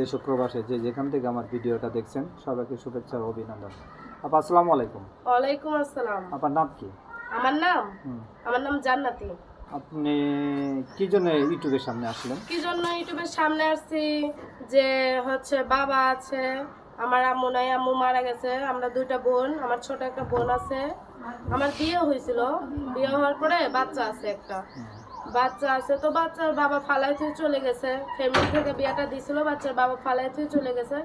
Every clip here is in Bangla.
দেশ ও প্রবাসে যে যেখান থেকে আমার ভিডিওটা দেখছেন সবাইকে শুভেচ্ছা ও অভিনন্দন। আপা আসসালামু আলাইকুম। ওয়ালাইকুম আসসালাম। আপনার নাম কি? আমার নাম জান্নাতি। আপনি কি জন্য ইউটিউবের সামনে আসলেন? কি জন্য ইউটিউবের সামনে আসছি যে হচ্ছে বাবা আছে, আমার আম্মু নাই, আম্মু মারা গেছে, আমরা দুইটা বোন, আমার ছোট একটা বোন আছে, আমার বিয়ে হয়েছিল, বিয়ে হওয়ার পরে বাচ্চা আছে একটা, বাচ্চা আছে তো বাচ্চার বাবা ফালাই থুই চলে গেছে, ফ্যামিলি থেকে বিয়েটা দিছিল, বাচ্চার বাবা ফালাই থুই চলে গেছে।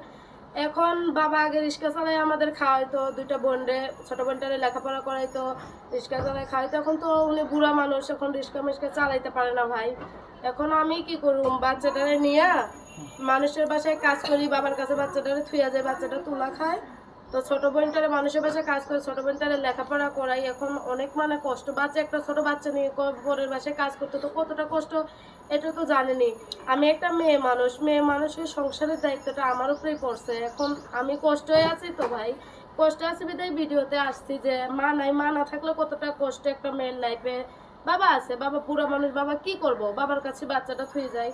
এখন বাবা আগে রিক্সা চালাই আমাদের খাওয়াইতো, দুইটা বোনরে, ছোট বোনটারে লেখাপড়া করাইতো, রিক্সা চালাই খাওয়াইতো। এখন তো উনি বুড়া মানুষ, এখন রিক্সা মিক্সা চালাইতে পারে না ভাই। এখন আমি কি করুম, বাচ্চাটারে নিয়ে মানুষের বাসায় কাজ করি, বাবার কাছে বাচ্চাটারে থুইয়া যায়, বাচ্চাটা তুলা খায়। তো ছোট বোনটারে মানুষের বাসায় কাজ করে, ছোট বোনটারে লেখাপড়া করাই। এখন অনেক মানে কষ্ট, বাচ্চা একটা ছোট বাচ্চা নিয়ে পরের বাসায় কাজ করতে তো কতটা কষ্ট এটা তো জানেনি। আমি একটা মেয়ে মানুষ, মেয়ে মানুষের সংসারের দায়িত্বটা আমার উপরেই পড়ছে। এখন আমি কষ্ট হয়ে আছি তো ভাই, কষ্ট আছে বিদায় ভিডিওতে আসছি যে মা নাই, মা না থাকলে কতটা কষ্ট একটা মেয়ের লাইফে। বাবা আছে, বাবা পুরো মানুষ, বাবা কি করব, বাবার কাছে বাচ্চাটা থুয়ে যায়।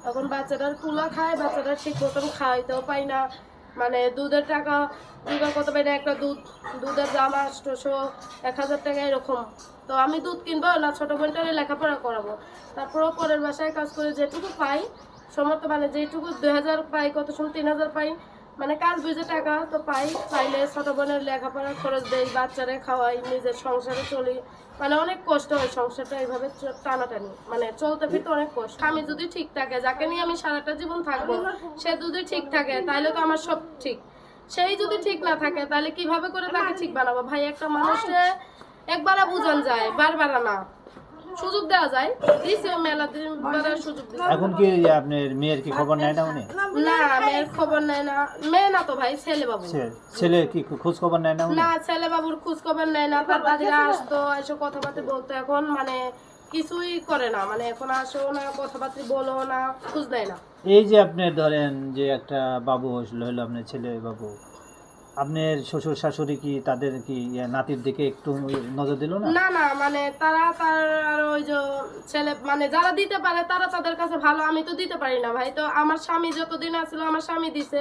এখন বাচ্চাটার তুলা খায়, বাচ্চাটা ঠিক মতন খাওয়াইতেও পাই না, মানে দুধের টাকা জোগাড় করতে পারি না। একটা দুধের দাম 800 1000 টাকা এরকম। তো আমি দুধ কিনবো না ছোট বোনটারে লেখাপড়া করাবো, তারপরেও পরের বাসায় কাজ করে যেটুকু পাই সমর্থ, মানে যেটুকু 2000 পাই, কত সময় 3000 পাই, মানে কাজ বুঝে টাকা তো পাই, পাইলে ছোট বোনের লেখাপড়া খরচ দেই, বাচ্চারে খাওয়াই, নিজের সংসারে চলি। মানে অনেক কষ্ট হয় সংসারটা এইভাবে টানাটানি, মানে চলতে ফিরতে অনেক কষ্ট। আমি যদি ঠিক থাকে, যাকে নিয়ে আমি সারাটা জীবন থাকবো, সে যদি ঠিক থাকে তাহলে তো আমার সব ঠিক। সেই যদি ঠিক না থাকে তাহলে কিভাবে করে তাকে ঠিক বানাবো ভাই? একটা মানুষে একবার বুঝান যায়, বারবার না, সুযোগ দেওয়া যায়, দিছেও মেলা দিন বারের সুযোগ দিছে। এখন কি আপনার মেয়ের কি খবর নেয় না উনি? না, মেয়ের খবর নেয় না, মেয়ে না তো ভাই, ছেলে বাবু। ছেলে কি খোঁজ খবর নেয় না উনি? না, ছেলে বাবুর খোঁজ খবর নেয় না। তার দাদিরা আসতো, এসে কথাবার্তা বলতো, এখন মানে কিছুই করে না, মানে এখন আসেও না, কথাবার্তা বলো না, খোঁজ নেয় না। এই যে আপনি ধরেন যে একটা বাবু হলো আপনার ছেলে বাবু, আপনার শ্বশুর শাশুড়ি কি তাদের কি নাতির দিকে একটু নজর দিল না? না না, মানে তারা তার আর ওই যে ছেলে, মানে যারা দিতে পারে তারা তাদের কাছে ভালো, আমি তো দিতে পারি না ভাই। তো আমার স্বামী যতদিন আসছিল আমার স্বামী দিছে,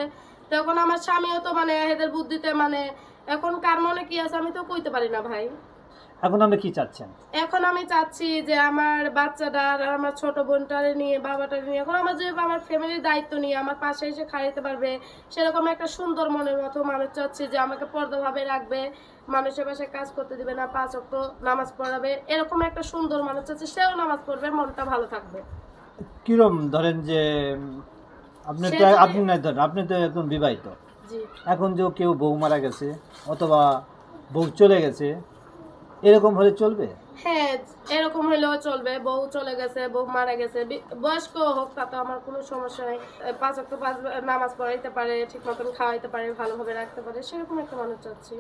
তখন আমার স্বামীও তো মানে এদের বুদ্ধিতে, মানে এখন কার মনে কি আছে আমি তো কইতে পারি না ভাই। এখন আপনি কি চাচ্ছেন? এখন আমি চাচ্ছি যে আমার বাচ্চাটা আর আমার ছোট বোনটারে নিয়ে, বাবাটারে নিয়ে, এখন আমার যে আমার ফ্যামিলির দায়িত্ব নিয়ে আমার পাশে এসে খাইতে পারবে, সেরকম একটা সুন্দর মনের মতো মানুষ চাচ্ছি যে আমাকে পর্দাভাবে রাখবে, মানুষের বাসায় কাজ করতে দিবে না, 5 ওয়াক্ত নামাজ পড়াবে, এরকম একটা সুন্দর মানুষ চাচ্ছি। সেও নামাজ পড়বে, মনটা ভালো থাকবে। কিরম ধরেন যে আপনি তো আপনি না ধরেন আপনি তো একদম বিবাহিত, জি। এখন যে কেউ বউ মারা গেছে অথবা বউ চলে গেছে, এরকম হলে চলবে? হ্যাঁ, এরকম হলেও চলবে। বউ চলে গেছে, বউ মারা গেছে, বয়স্ক হোক, তাতে আমার কোনো সমস্যা নেই। 5 ওয়াক্ত নামাজ পড়াইতে পারে, ঠিক মতন খাওয়াইতে পারে, ভালোভাবে রাখতে পারে, সেরকম একটা মানুষ চাচ্ছি।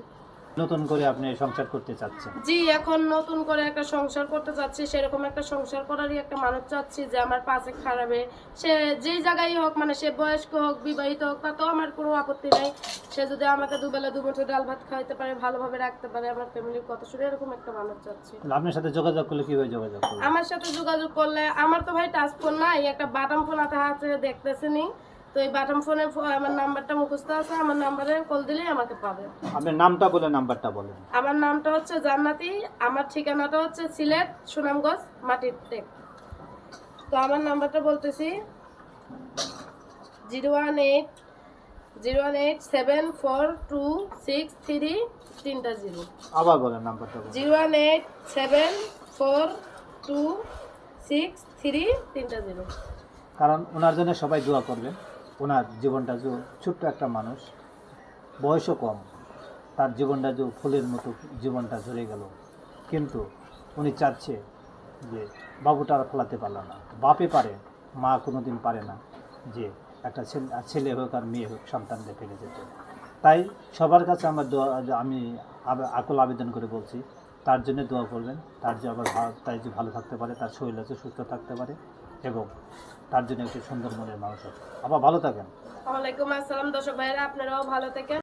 নতুন করে আপনি সংসার করতে চাচ্ছেন? জি, এখন নতুন করে একটা সংসার করতে চাচ্ছি, সেরকম একটা সংসার করারই একটা মানুষ চাচ্ছি যে আমার পাশে খারাপে, সে যেই জায়গায় হোক, মানে সে বয়স্ক হোক, বিবাহিত হোক, তাতেও আমার কোনো আপত্তি নাই। সে যদি আমাকে দুবেলা দুমুঠো ডাল ভাত খাওয়াইতে পারে, ভালোভাবে রাখতে পারে, আমার ফ্যামিলির কথা শুনে, এরকম একটা মানুষ চাচ্ছি। আপনার সাথে যোগাযোগ করলে কিভাবে যোগাযোগ করবে? আমার সাথে যোগাযোগ করলে, আমার তো ভাই টাচ ফোন নাই, একটা বাটন ফোন হাতে দেখতেছেনি, তো এই বাটন ফোনে আমার নাম্বারটা মুখস্থ আছে, আমার নাম্বারে কল দিলেই আমাকে পাবে। আপনার নামটা বলে নাম্বারটা বলেন। আমার নামটা হচ্ছে জান্নাতি, আমার ঠিকানাটা হচ্ছে সিলেট সুনামগঞ্জ মাটির টেক। তো আমার নাম্বারটা বলতেছি 018074263 আবার বলেন নাম্বারটা বলেন। 018742633 কারণ ওনার জন্য সবাই দোয়া করবেন। ওনার জীবনটা যে ছোট্ট একটা মানুষ, বয়সও কম, তার জীবনটা যে ফুলের মতো জীবনটা ঝরে গেল, কিন্তু উনি চাচ্ছে যে বাবুটা আর ফলাতে পারল না। বাপে পারে, মা কোনোদিন পারে না যে একটা ছেলে হোক আর মেয়ে হোক সন্তানদের ফেলে যেতে। তাই সবার কাছে আমার দোয়া, আমি আকুল আবেদন করে বলছি, তার জন্য দোয়া করবেন, তার যে আবার তাই যে ভালো থাকতে পারে, তার শরীর আছে সুস্থ থাকতে পারে, এবং তার জন্য একটি সুন্দর মনের মানুষ হবে। আবার ভালো থাকেন। ওয়ালাইকুম আসসালাম। দর্শক ভাইরা, আপনারাও ভালো থাকেন।